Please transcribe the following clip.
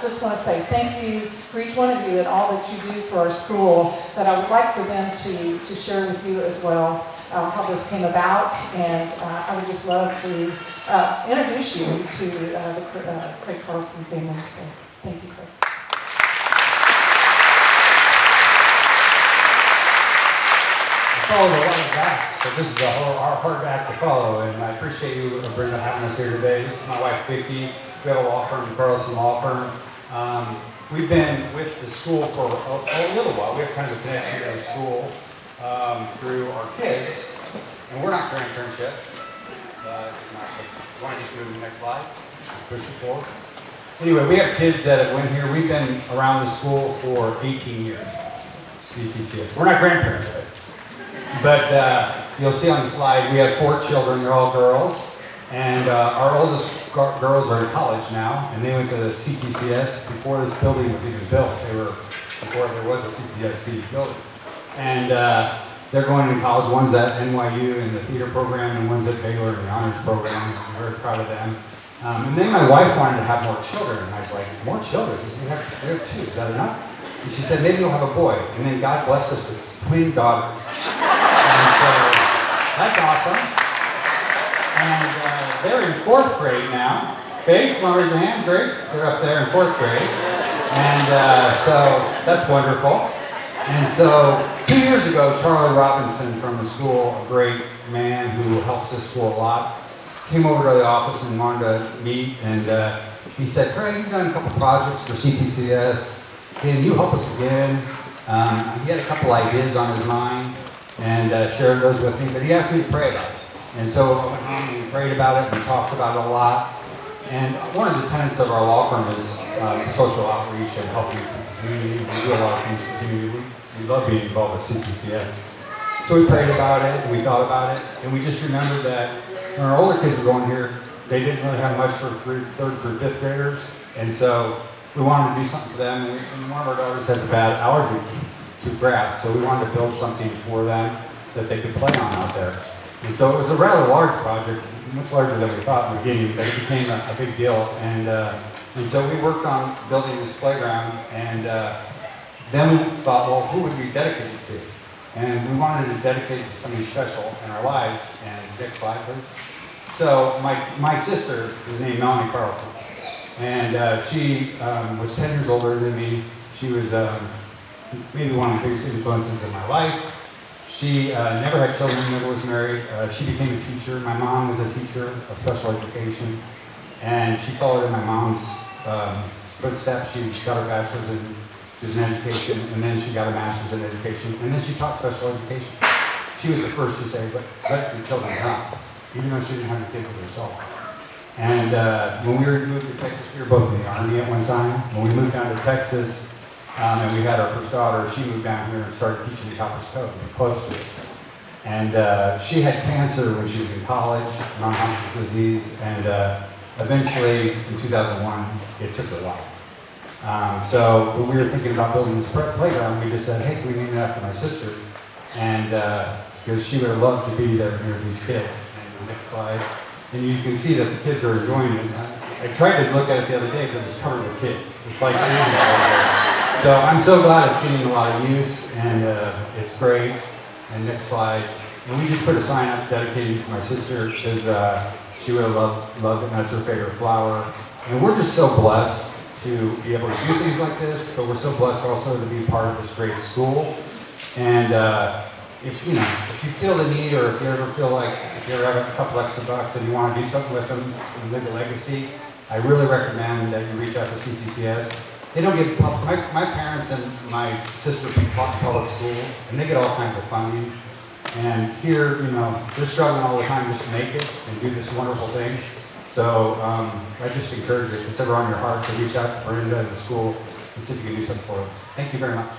just want to say thank you for each one of you and all that you do for our school, but I would like for them to share with you as well how this came about, and I would just love to introduce you to the Craig Carlson family. So thank you, Craig. Follow a lot of acts, but this is our hard act to follow, and I appreciate you, Brenda, having us here today. This is my wife, Vicki. We have a law firm, Carlson Law Firm. We've been with the school for a little while. We have kind of a connection to the school through our kids, and we're not grandparents yet. Want to just move to the next slide? Push it forward. Anyway, we have kids that have went here. We've been around the school for 18 years. CTCS. We're not grandparents yet. But you'll see on the slide, we have 4 children. They're all girls. And our oldest girls are in college now, and they went to the CTCS before this building was even built. They were before there was a CTSC building. And they're going to college. One's at NYU in the theater program, and one's at Baylor in the honors program. I'm very proud of them. And then my wife wanted to have more children, and I was like, more children? We have 2. Is that enough? And she said, maybe you'll have a boy. And then God blessed us with twin daughters. And so that's awesome. And they're in 4th grade now. Faith, want to raise your hand? Grace? They're up there in 4th grade. And so that's wonderful. And so 2 years ago, Charlie Robinson from the school, a great man who helps this school a lot, came over to the office and wanted to meet. And he said, Craig, you've done a couple projects for CTCS. Can you help us again? He had a couple ideas on his mind and shared those with me, but he asked me to pray about it. And so I went home and we prayed about it and talked about it a lot. And one of the tenets of our law firm is social outreach and helping the community. We do a lot of things for the community. We love being involved with CTCS. So we prayed about it and we thought about it, and we just remembered that when our older kids were going here, they didn't really have much for 3rd through 5th graders, and so we wanted to do something for them, and one of our daughters has a bad allergy to grass, so we wanted to build something for them that they could play on out there. And so it was a rather large project, much larger than we thought in the beginning, but it became a big deal. And so we worked on building this playground, and then we thought, well, who would we dedicate it to? And we wanted to dedicate it to somebody special in our lives. And next slide, please. So my sister is named Melanie Carlson. And she was 10 years older than me. She was maybe one of the biggest influences in my life. She never had children, never was married. She became a teacher. My mom was a teacher of special education. And she followed in my mom's footsteps. She got her bachelor's in education, and then she got a master's in education, and then she taught special education. She was the first to say, let your children come, even though she didn't have the kids of herself. And when we moved to Texas, we were both in the Army at one time. When we moved down to Texas, and we had our first daughter, she moved down here and started teaching the Copper's Cove, close to us. And she had cancer when she was in college, non-Hodgkin's disease, and eventually, in 2001, it took her life. So when we were thinking about building this playground, we just said, hey, can we name it after my sister? And because she would have loved to be there near these kids. And the next slide. And you can see that the kids are enjoying it. I tried to look at it the other day, but it's covered with kids. It's like so I'm so glad it's getting a lot of use, and it's great. And next slide. And we just put a sign up dedicated to my sister because she would have loved it, and that's her favorite flower. And we're just so blessed to be able to do things like this, but we're so blessed also to be part of this great school. And if you feel the need, or if you ever feel like if you ever have a couple extra bucks and you want to do something with them and leave a legacy, I really recommend that you reach out to CTCS. They don't get my parents and my sister teach public schools, and they get all kinds of funding. And here, they're struggling all the time just to make it and do this wonderful thing. So I just encourage you, if it's ever on your heart, to reach out to Brenda and the school and see if you can do something for them. Thank you very much.